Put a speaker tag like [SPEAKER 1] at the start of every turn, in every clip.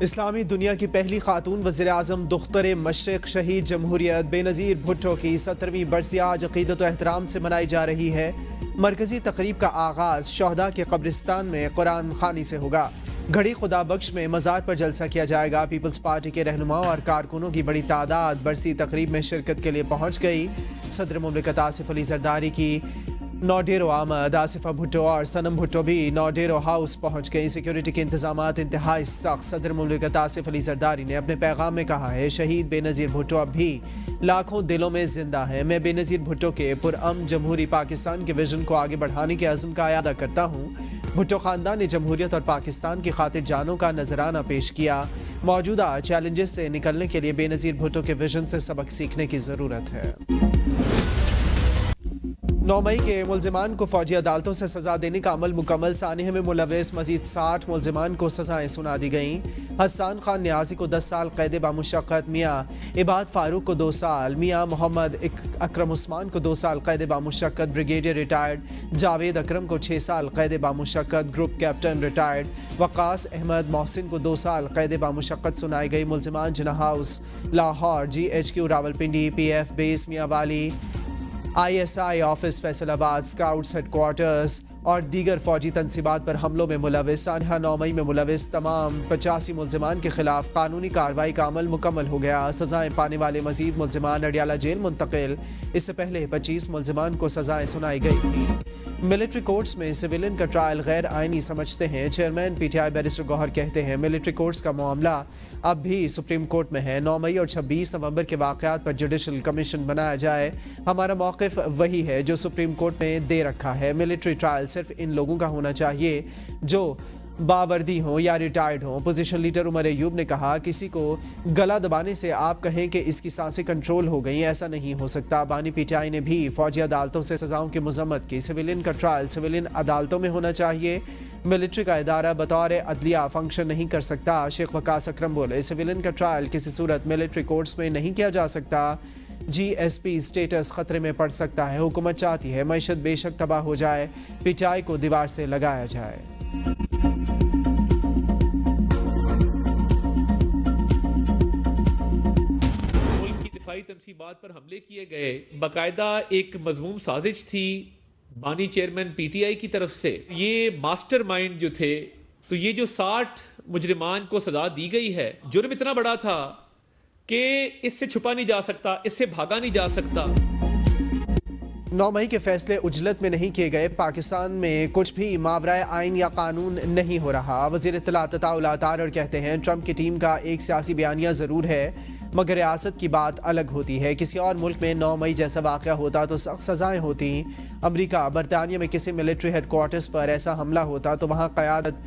[SPEAKER 1] اسلامی دنیا کی پہلی خاتون وزیر اعظم دختر مشرق شہید جمہوریت بے نظیر بھٹو کی 17ویں برسی آج عقیدت و احترام سے منائی جا رہی ہے۔ مرکزی تقریب کا آغاز شہداء کے قبرستان میں قرآن خوانی سے ہوگا۔ گھڑی خدا بخش میں مزار پر جلسہ کیا جائے گا۔ پیپلز پارٹی کے رہنماؤں اور کارکنوں کی بڑی تعداد برسی تقریب میں شرکت کے لیے پہنچ گئی۔ صدر مملکت آصف علی زرداری کی نوڈیرو آمد، آصفہ بھٹو اور سنم بھٹو بھی نوڈیرو ہاؤس پہنچ گئی۔ سیکیورٹی کے انتظامات انتہائی سخت۔ صدر مملکت آصف علی زرداری نے اپنے پیغام میں کہا ہے، شہید بے نظیر بھٹو اب بھی لاکھوں دلوں میں زندہ ہیں۔ میں بے نظیر بھٹو کے پرامن جمہوری پاکستان کے ویژن کو آگے بڑھانے کے عزم کا اعادہ کرتا ہوں۔ بھٹو خاندان نے جمہوریت اور پاکستان کی خاطر جانوں کا نذرانہ پیش کیا۔ موجودہ چیلنجز سے نکلنے کے لیے بے نظیر بھٹو کے ویژن سے سبق سیکھنے کی ضرورت ہے۔ 9 مئی کے ملزمان کو فوجی عدالتوں سے سزا دینے کا عمل مکمل۔ سانحے میں ملوث مزید 60 ملزمان کو سزائیں سنا دی گئیں۔ حسان خان نیازی کو 10 سال قید بامشقت، میاں عباد فاروق کو 2 سال، میاں محمد اکرم عثمان کو 2 سال قید بامشقت، بریگیڈیئر ریٹائرڈ جاوید اکرم کو 6 سال قید بامشقت، group captain retired Waqas Ahmad Mohsin کو 2 سال قید بامشقت سنائی گئی۔ ملزمان Jinnah house Lahore, GHQ Rawalpindi, PF base Mianwali, ISI office Faisal آباد، اسکاؤٹس ہیڈ کوارٹرز اور دیگر فوجی تنصیبات پر حملوں میں ملوث۔ سانحہ 9 مئی میں ملوث تمام 85 ملزمان کے خلاف قانونی کارروائی کا عمل مکمل ہو گیا۔ سزائیں پانے والے مزید ملزمان اڈیالہ جیل منتقل۔ اس سے پہلے 25 ملزمان کو سزائیں سنائی گئی تھیں۔ ملٹری کورٹس میں سویلین کا ٹرائل غیر آئینی سمجھتے ہیں۔ چیئرمین PTI بیرسٹر گوہر کہتے ہیں، ملٹری کورٹس کا معاملہ اب بھی سپریم کورٹ میں ہے۔ 9 مئی اور 26 نومبر کے واقعات پر جوڈیشل کمیشن بنایا جائے۔ ہمارا موقف وہی ہے جو سپریم کورٹ نے دے رکھا ہے۔ ملٹری ٹرائل صرف ان لوگوں کا ہونا چاہیے جو باوردی ہوں یا ریٹائرڈ ہوں۔ اپوزیشن لیڈر عمر ایوب نے کہا، کسی کو گلا دبانے سے آپ کہیں کہ اس کی سانسیں کنٹرول ہو گئیں، ایسا نہیں ہو سکتا۔ بانی PTI نے بھی فوجی عدالتوں سے سزاؤں کی مذمت کی۔ سویلین کا ٹرائل سویلین عدالتوں میں ہونا چاہیے۔ ملٹری کا ادارہ بطور عدلیہ فنکشن نہیں کر سکتا۔ شیخ وقاص اکرم بولے، سویلین کا ٹرائل کسی صورت ملٹری کورٹس میں نہیں کیا جا سکتا۔ GSP سٹیٹس خطرے میں پڑ سکتا ہے۔ حکومت چاہتی ہے معیشت بے شک تباہ ہو جائے، PTI کو دیوار سے لگایا جائے۔
[SPEAKER 2] تنصیبات پر حملے کیے گئے، باقاعدہ ایک مذموم سازش تھی بانی چیئرمین PTI کی طرف سے۔ یہ ماسٹر مائنڈ جو تھے، تو یہ جو 60 مجرمان کو سزا دی گئی ہے، جرم اتنا بڑا تھا کہ اس سے چھپا نہیں جا سکتا، اس سے بھاگا نہیں جا سکتا۔
[SPEAKER 1] 9 مئی کے فیصلے عجلت میں نہیں کیے گئے۔ پاکستان میں کچھ بھی ماورائے آئین یا قانون نہیں ہو رہا۔ وزیر اطلاعات عطاءاللہ اطہر کہتے ہیں، ٹرمپ کی ٹیم کا ایک سیاسی بیانیہ ضرور ہے مگر ریاست کی بات الگ ہوتی ہے۔ کسی اور ملک میں 9 مئی جیسا واقعہ ہوتا تو سخت سزائیں ہوتی۔ امریکہ، برطانیہ میں کسی ملٹری ہیڈ کوارٹرز پر ایسا حملہ ہوتا تو وہاں قیادت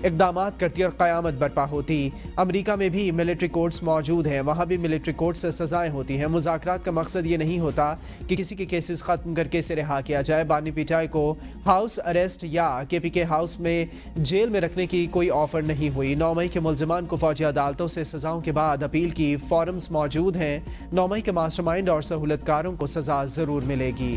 [SPEAKER 1] اقدامات کرتی اور قیامت برپا ہوتی۔ امریکہ میں بھی ملٹری کورٹس موجود ہیں، وہاں بھی ملٹری کورٹ سے سزائیں ہوتی ہیں۔ مذاکرات کا مقصد یہ نہیں ہوتا کہ کسی کے کیسز ختم کر کے اسے رہا کیا جائے۔ بانی PTI کو ہاؤس اریسٹ یا KPK ہاؤس میں جیل میں رکھنے کی کوئی آفر نہیں ہوئی۔ 9 مئی کے ملزمان کو فوجی عدالتوں سے سزاؤں کے بعد اپیل کی فورمز موجود ہیں۔ 9 مئی کے ماسٹر مائنڈ اور سہولت کاروں کو سزا ضرور ملے گی۔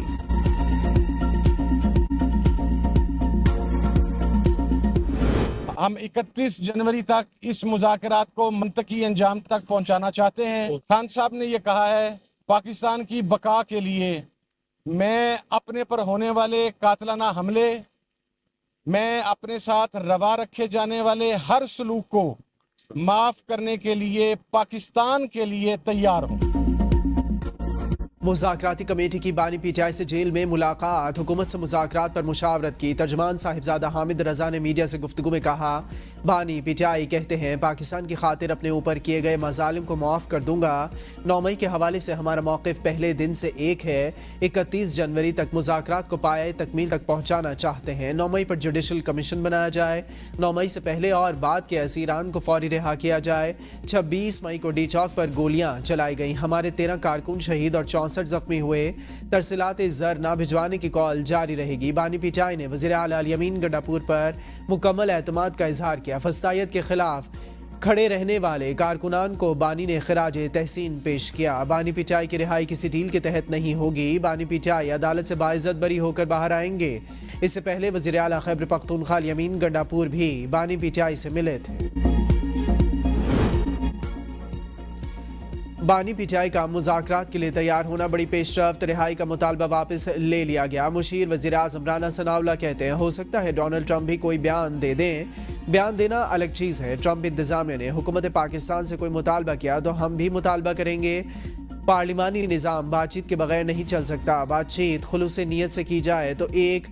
[SPEAKER 3] ہم 31 جنوری تک اس مذاکرات کو منطقی انجام تک پہنچانا چاہتے ہیں۔ خان صاحب نے یہ کہا ہے، پاکستان کی بقا کے لیے میں اپنے پر ہونے والے قاتلانہ حملے، میں اپنے ساتھ روا رکھے جانے والے ہر سلوک کو معاف کرنے کے لیے پاکستان کے لیے تیار ہوں۔
[SPEAKER 1] مذاکراتی کمیٹی کی بانی PTI سے جیل میں ملاقات، حکومت سے مذاکرات پر مشاورت کی۔ ترجمان صاحبزادہ حامد رضا نے میڈیا سے گفتگو میں کہا، بانی PTI کہتے ہیں، پاکستان کی خاطر اپنے اوپر کیے گئے مظالم کو معاف کر دوں گا۔ 9 مئی کے حوالے سے ہمارا موقف پہلے دن سے ایک ہے۔ 31 جنوری تک مذاکرات کو پایۂ تکمیل تک پہنچانا چاہتے ہیں۔ 9 مئی پر جوڈیشل کمیشن بنایا جائے۔ 9 مئی سے پہلے اور بعد کے اسیران کو فوری رہا کیا جائے۔ 26 مئی کو ڈی چوک پر گولیاں چلائی گئیں، ہمارے 13 کارکن شہید اور 64 زخمی ہوئے۔ ترسیلات زر نہ بھجوانے کی کال جاری رہے گی۔ بانی PTI نے وزیر اعلیٰ الیمین گنڈاپور پر مکمل اعتماد کا اظہار کیا۔ فسطائیت کے خلاف کھڑے رہنے والے کارکنان کو بانی نے خراج تحسین پیش کیا۔ بانی PTI کی رہائی کسی ڈیل کے تحت نہیں ہوگی۔ بانی PTI عدالت سے باعزت بری ہو کر باہر آئیں گے۔ اس سے پہلے وزیر اعلیٰ خیبر پختونخوا الیمین گنڈاپور بھی بانی PTI سے ملے تھے۔ बानी पीटीआई का मुज़ाकरात के लिए तैयार होना बड़ी पेशरफ्त, रिहाई का मुतालबा वापस ले लिया गया। मुशीर वज़ीर आज़म राना सनाउल्लाह कहते हैं हो सकता है डोनाल्ड ट्रंप भी कोई बयान दे दें, बयान देना अलग चीज़ है। ट्रंप इंतज़ामिया ने हुकूमत पाकिस्तान से कोई मुतालबा किया तो हम भी मुतालबा करेंगे। पार्लिमानी निज़ाम बातचीत के बगैर नहीं चल सकता, बातचीत खुलूस नीयत से की जाए तो एक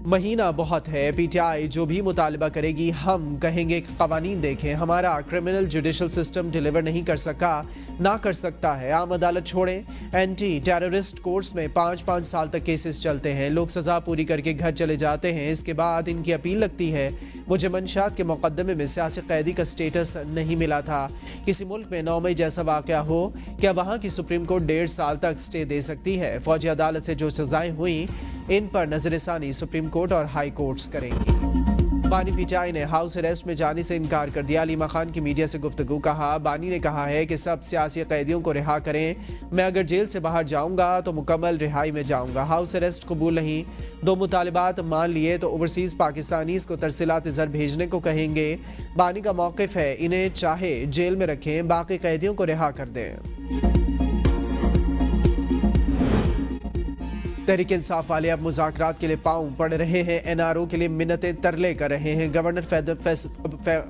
[SPEAKER 1] महीना बहुत है। पीटीआई जो भी मुतालबा करेगी हम कहेंगे कि कवानीन देखें, हमारा क्रिमिनल जुडिशल सिस्टम डिलीवर नहीं कर सका, ना कर सकता है। आम अदालत छोड़ें, एंटी टेररिस्ट कोर्ट्स में 5-5 साल तक केसेस चलते हैं, लोग सज़ा पूरी करके घर चले जाते हैं, इसके बाद इनकी अपील लगती है। मुझे मंशात के मुकदमे में सियासी कैदी का स्टेटस नहीं मिला था। किसी मुल्क में 9 मई जैसा वाक़या हो, क्या वहाँ की सुप्रीम कोर्ट 1.5 साल तक स्टे दे सकती है? फौजी अदालत से जो सज़ाएं हुई इन पर नजरसानी सुप्रीम कोर्ट और हाई कोर्ट्स करेंगी। बानी पीटीआई ने हाउस अरेस्ट में जाने से इनकार कर दिया। अलीमा खान की मीडिया से गुफ्तगू कहा, बानी ने कहा है कि सब सियासी कैदियों को रिहा करें, मैं अगर जेल से बाहर जाऊंगा तो मुकम्मल रिहाई में जाऊंगा, हाउस अरेस्ट कबूल नहीं। 2 मुतालिबात मान लिए तो ओवरसीज पाकिस्तानीज को तरसीलात ज़र भेजने को कहेंगे। बानी का मौक़िफ़ है इन्हें चाहे जेल में रखें, बाकी कैदियों को रिहा कर दें। तहरीक इंसाफ वाले अब मुज़ाकरात के लिए पाँव पड़ रहे हैं, एनआरओ के लिए मिन्नतें तरले कर रहे हैं। गवर्नर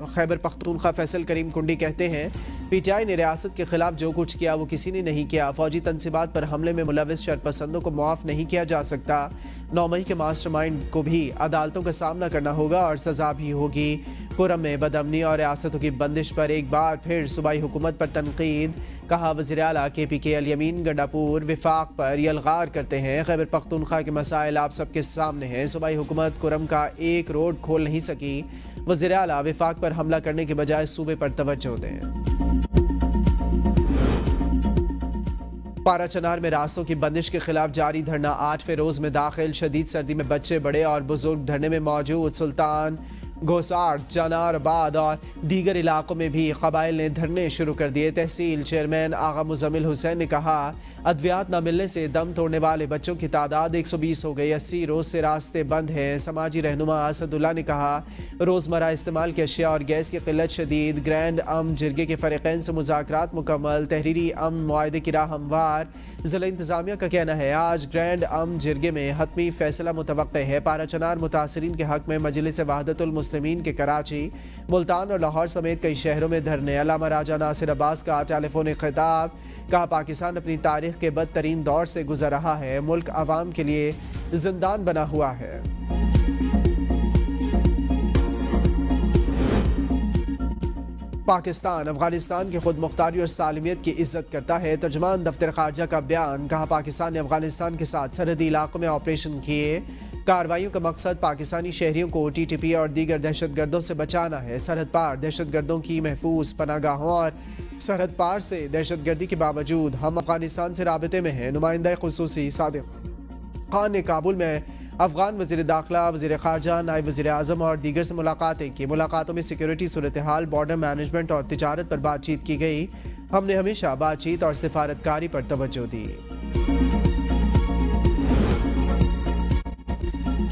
[SPEAKER 1] खैबर पख्तूनख्वा फैसल करीम कुंडी कहते हैं पीटीआई ने रियासत के खिलाफ जो कुछ किया वो किसी ने नहीं किया। फौजी तनसीबात पर हमले में मुलविस शरपसंदों को मुआफ़ नहीं किया जा सकता। 9 मई के मास्टरमाइंड को भी अदालतों का सामना करना होगा और सज़ा भी होगी। कुरम में बदअमनी और रियासतों की बंदिश पर एक बार फिर सूबाई हुकूमत पर तनकीद, कहा वज़ीर आला KPK अल-यमीन गंडापुर विफाक पर यलगार करते हैं। खैबर पख्तूनख्वा के मसाइल आप सबके सामने हैं। सूबाई हुकूमत कुरम का एक रोड खोल नहीं सकी। वज़ीर आला विफाक पर हमला करने के बजाय सूबे पर तवज्जो दें। पारा चनार में रास्तों की बंदिश के खिलाफ जारी धरना 8वें रोज में दाखिल। शदीद सर्दी में बच्चे, बड़े और बुजुर्ग धरने में मौजूद। सुल्तान घोसार, जनारबाद और दीगर इलाकों में भी कबाइल ने धरने शुरू कर दिए। तहसील चेयरमैन आगा मुजम्मिल हुसैन ने कहा अद्वियात न मिलने से दम तोड़ने वाले बच्चों की तादाद 120 हो गई। 80 रोज से रास्ते बंद हैं। समाजी रहनुमा असदुल्ला ने कहा रोज़मर्रा इस्तेमाल की अशिया और गैस की किल्लत शदीद। ग्रैंड अम जिरगे के फरीक़ैन से मुज़ाकरात मुकम्मल। तहरीरी अम मुआहदे की राह हमवार। ज़िला इंतज़ामिया का कहना है आज ग्रैंड अम जिरगे में हतमी फैसला मुतवक्के है। पारा चनार मुतासरीन के हक में मजलिस वहदतुल मुस्लिमीन के कराची, मुल्तान और लाहौर समेत कई शहरों में धरने। अल्लामा राजा नासिर अब्बास का टेलीफोनिक खिताब, कहा पाकिस्तान अपनी तारीख के बदतरीन दौर से गुजर रहा है, मुल्क आवाम के लिए जिंदान बना हुआ है। पाकिस्तान अफगानिस्तान की खुद मुख्तारी और सालमियत की इज्जत करता है। तर्जुमान दफ्तर खारजा का बयान, कहा पाकिस्तान ने अफगानिस्तान के साथ सरहदी इलाकों में ऑपरेशन किए। कार्रवाइयों का मकसद पाकिस्तानी शहरियों को TTP और दीगर दहशतगर्दों से बचाना है। सरहद पार दहशतगर्दों की महफूज पनागाहों और सरहद पार से दहशतगर्दी के बावजूद हम अफगानिस्तान से राबते में हैं। नुमाइंदा खुसूसी सादिक खान ने काबुल में अफगान वज़ीर दाखिला, वज़ीर ख़ारजा, नायब वज़ीर आज़म और दीगर से मुलाकातें की। मुलाकातों में सिक्योरिटी सूरत हाल, बॉर्डर मैनेजमेंट और तिजारत पर बातचीत की गई। हमने हमेशा बातचीत और सिफारतकारी पर तवज्जो दी।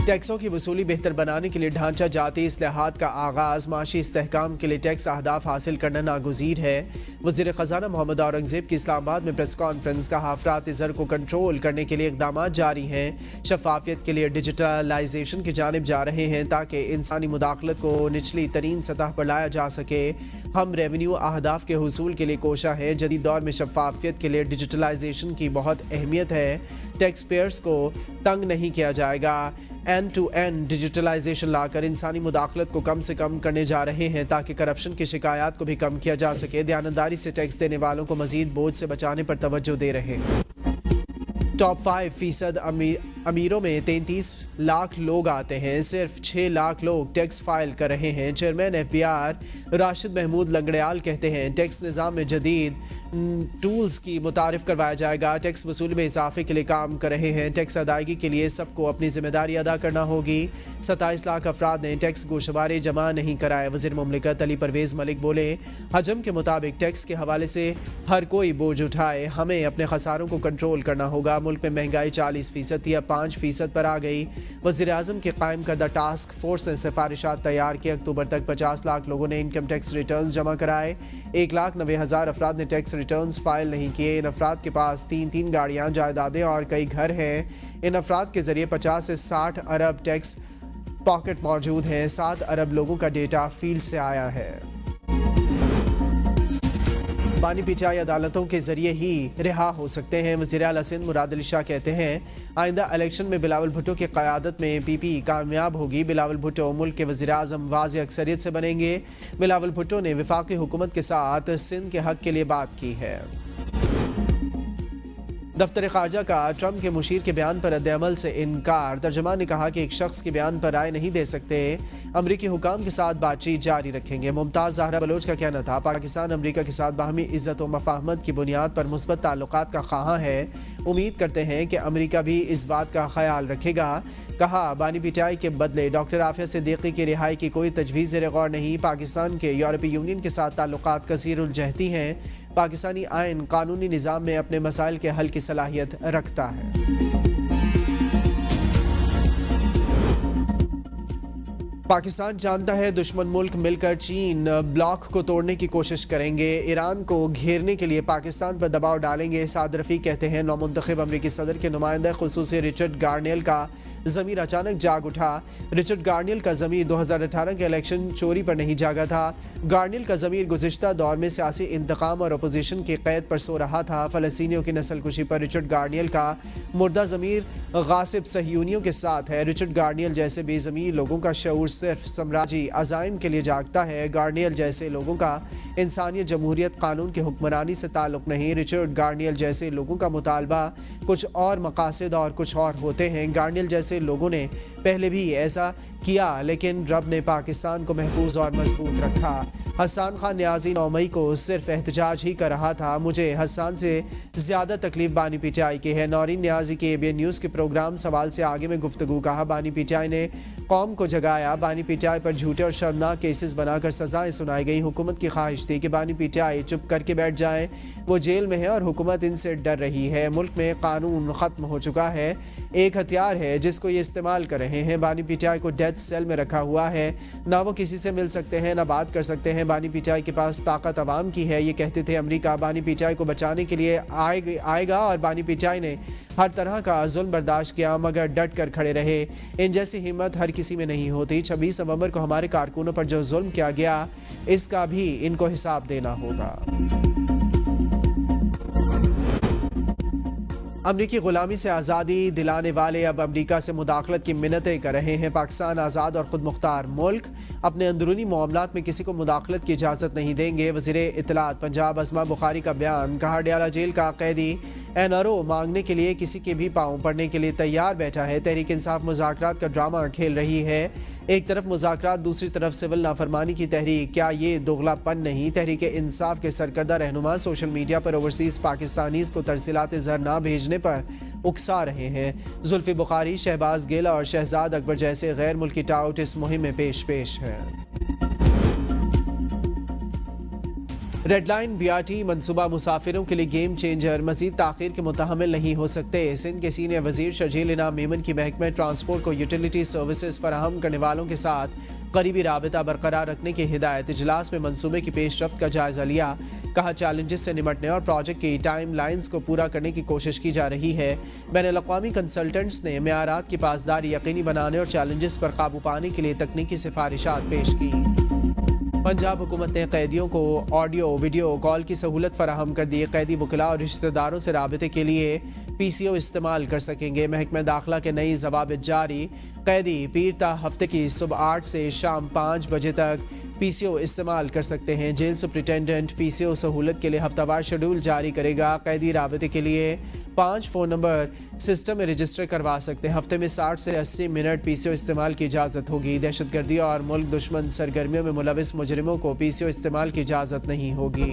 [SPEAKER 1] टैक्सों की वसूली बेहतर बनाने के लिए ढांचा जाती इस्लाहात का आगाज़। माशी इस्तेहकाम के लिए टैक्स अहदाफ हासिल करना नागुज़ीर है। वज़ीर ख़जाना मोहम्मद औरंगज़ेब की इस्लामाबाद में प्रेस कॉन्फ्रेंस, कहा अफरात ज़र को कंट्रोल करने के लिए इक़दाम जारी हैं। शफाफियत के लिए डिजिटलाइजेशन की जानिब जा रहे हैं ताकि इंसानी मुदाखलत को निचली तरीन सतह पर लाया जा सके। हम रेवेन्यू अहदाफ के हुसूल के लिए कोशा हैं। जदीद दौर में शफाफियत के लिए डिजिटलाइजेशन की बहुत अहमियत है। टैक्स पेयर्स को तंग नहीं किया जाएगा। एंड टू एंड डिजिटलाइजेशन लाकर इंसानी मुदाखलत को कम से कम करने जा रहे हैं ताकि करप्शन की शिकायत को भी कम किया जा सके। दयानतदारी से टैक्स देने वालों को मजीद बोझ से बचाने पर तवज्जो दे रहे हैं। टॉप 5% अमीरों में 33 लाख लोग आते हैं, सिर्फ 6 लाख लोग टैक्स फाइल कर रहे हैं। चेयरमैन FBR राशिद महमूद लंगड़ियाल कहते हैं टैक्स निज़ाम में जदीद टूल्स की मुतारिफ करवाया जाएगा। टैक्स वसूली में इजाफे के लिए काम कर रहे हैं। टैक्स अदायगी के लिए सबको अपनी जिम्मेदारी अदा करना होगी। 27 लाख अफराद ने टैक्स गोशवारे जमा नहीं कराए। वज़ीर मुमलिकत अली परवेज़ मलिक बोले हजम के मुताबिक टैक्स के हवाले से हर कोई बोझ उठाए, हमें अपने खसारों को कंट्रोल करना होगा। मुल्क में महंगाई 40% थी, अब 5% पर आ गई। वज़ीर आज़म के कायम करदा टास्क फोर्स ने सिफारिशात तैयार की। अक्टूबर तक 50 लाख लोगों ने इनकम टैक्स रिटर्न जमा कराए। 1,90,000 अफराद ने टैक्स रिटर्न्स फाइल नहीं किए। इन अफराद के पास 3 गाड़ियां, जायदादें और कई घर हैं। इन अफराद के जरिए 50 से 60 अरब टैक्स पॉकेट मौजूद हैं। 7 अरब लोगों का डेटा फील्ड से आया है। बानी पीटीआई अदालतों के जरिए ही रिहा हो सकते हैं। वज़ीर आला सिंध मुराद अली शाह कहते हैं आइंदा इलेक्शन में बिलावल भुट्टो की क़यादत में पीपी कामयाब होगी। बिलावल भुट्टो मुल्क के वज़ीर आज़म वाज़ेह अक्सरियत से बनेंगे। बिलावल भुट्टो ने वफाकी हुकूमत के साथ सिंध के हक़ के लिए बात की है। दफ्तर ख़ारजा का ट्रंप के मुशीर के बयान पर रद्द-ए-अमल से इनकार। तर्जुमान ने कहा कि एक शख्स के बयान पर राय नहीं दे सकते। अमरीकी हुकाम के साथ बातचीत जारी रखेंगे। मुमताज़ ज़हरा बलोच का कहना था पाकिस्तान अमरीका के साथ बाहमी इज़्ज़त व मफ़ाहमत की बुनियाद पर मुस्बत ताल्लुकात का ख़्वाहां है। उम्मीद करते हैं कि अमरीका भी इस बात का ख्याल रखेगा। कहा बानी पीटीआई के बदले डॉक्टर आफिया सिद्दीकी की रिहाई की कोई तजवीज़ ज़ेर गौर नहीं। पाकिस्तान के यूरोपीय यूनियन के साथ ताल्लुकात कसीरुल जहती हैं। पाकिस्तानी आइन कानूनी निज़ाम में अपने मसाइल के हल की सलाहियत रखता है। पाकिस्तान जानता है दुश्मन मुल्क मिलकर चीन ब्लॉक को तोड़ने की कोशिश करेंगे। ईरान को घेरने के लिए पाकिस्तान पर दबाव डालेंगे। साद रफ़ी कहते हैं नौमुंतखब अमरीकी सदर के नुमाइंदा खुसूसी रिचर्ड गार्नियल का ज़मीर अचानक जाग उठा। रिचर्ड गार्नियल का ज़मीर 2018 के इलेक्शन चोरी पर नहीं जागा था। गार्नियल का ज़मीर गुज़िश्ता दौर में सियासी इंतकाम और अपोजिशन की क़ैद पर सो रहा था। फ़लस्तीनियों की नस्ल कुशी पर रिचर्ड गार्नियल का मुर्दा ज़मीर गासिब सहयूनियों के साथ है। रिचर्ड गार्नियल जैसे बेज़मीर लोगों का शऊर सिर्फ साम्राज्यी अज़ाइम के लिए जागता है। गार्नियल जैसे लोगों का इंसानियत, जमहूरियत, कानून की हुक्मरानी से ताल्लुक़ नहीं। रिचर्ड गार्नियल जैसे लोगों का मुतालबा कुछ और मकासद और कुछ और होते हैं। गार्नियल जैसे लोगों ने पहले भी ऐसा किया, लेकिन रब ने पाकिस्तान को महफूज और मजबूत रखा। हसन खान न्याजी 9 मई को सिर्फ एहतजाज ही कर रहा था। मुझे हसन से ज़्यादा तकलीफ बानी पीटीआई की है। नौरीन न्याजी के ABN न्यूज़ के प्रोग्राम सवाल से आगे में गुफ्तगू कहा बानी पीटीआई ने कौम को जगाया। बानी पीटीआई पर झूठे और शर्मनाक केसेस बनाकर सज़ाएं सुनाई गई। हुकूमत की ख्वाहिश थी कि बानी पीटीआई चुप करके बैठ जाए। वो जेल में है और हुकूमत इनसे डर रही है। मुल्क में कानून ख़त्म हो चुका है। एक हथियार है जिसको ये इस्तेमाल कर रहे हैं। बानी पीटीआई को डेथ सेल में रखा हुआ है। ना वो किसी से मिल सकते हैं, ना बात कर सकते हैं। बानी पीटीआई के पास ताकत अवाम की है। ये कहते थे अमेरिका बानी पीटीआई को बचाने के लिए आएगा और बानी पीटीआई ने हर तरह का जुल्म बर्दाश्त किया मगर डट कर खड़े रहे। इन जैसी हिम्मत हर किसी में नहीं होती। 26 नवंबर को हमारे कारकुनों पर जो जुल्म किया गया इसका भी इनको हिसाब देना होगा। अमरीकी गुलामी से आज़ादी दिलाने वाले अब अमरीका से मुदाखलत की मिन्नतें कर रहे हैं। पाकिस्तान आज़ाद और ख़ुद मुख्तार मुल्क अपने अंदरूनी मामलात में किसी को मुदाखलत की इजाज़त नहीं देंगे। वज़ीर इत्तलात पंजाब अज़मा बुखारी का बयान। कहा डयाला जेल का कैदी NRO मांगने के लिए किसी के भी पाँव पड़ने के लिए तैयार बैठा है। तहरीक इंसाफ मुज़ाकरात का ड्रामा खेल रही है। एक तरफ मुज़ाकरात, दूसरी तरफ सिविल नाफरमानी की तहरीक। क्या ये दोगलापन नहीं? तहरीक इंसाफ के सरकर्दा रहनुमा सोशल मीडिया पर ओवरसीज़ पाकिस्तानीज़ को तरसीलात ज़र ना भेजने पर उकसा रहे हैं। जुल्फ़ी बुखारी, शहबाज गिल और शहजाद अकबर जैसे गैर मुल्की टाउट इस मुहिम में पेश हैं। रेड लाइन BRT मनसूबा मुसाफिरों के लिए गेम चेंजर। मजीद ताख़ीर के मुतहम्मिल नहीं हो सकते। सिंध के सीनियर वजीर शर्जील इनाम मेमन की महकमा ट्रांसपोर्ट को यूटिलिटी सर्विसेज फराहम करने वालों के साथ करीबी राबता बरकरार रखने की हिदायत। इजलास में मनसूबे की पेशरफ्त का जायजा लिया। कहा चैलेंजेस से निमटने और प्रोजेक्ट की टाइम लाइन्स को पूरा करने की कोशिश की जा रही है। बैनुल-अक़वामी कंसल्टेंट्स ने मेयारात की पासदारी यकीनी बनाने और चैलेंजेस पर काबू पाने के लिए तकनीकी सिफारिशात पेश की। पंजाब हुकूमत ने कैदियों को ऑडियो वीडियो कॉल की सहूलत फराहम कर दी। कैदी वकला और रिश्तेदारों से राबते के लिए PCO इस्तेमाल कर सकेंगे। महकमा दाखिला के नई ज़वाबित जारी। कैदी पीर ता हफ्ते की सुबह 8 से शाम 5 बजे तक PCO इस्तेमाल कर सकते हैं। जेल सुपरिटेंडेंट PCO सहूलत के लिए हफ्तावार शेड्यूल जारी करेगा। कैदी राबते के लिए 5 फ़ोन नंबर सिस्टम में रजिस्टर करवा सकते हैं। हफ्ते में 60 से 80 मिनट PCO इस्तेमाल की इजाज़त होगी। दहशतगर्दी और मुल्क दुश्मन सरगर्मियों में मुलविस मुजरिमों को PCO इस्तेमाल की इजाज़त नहीं होगी।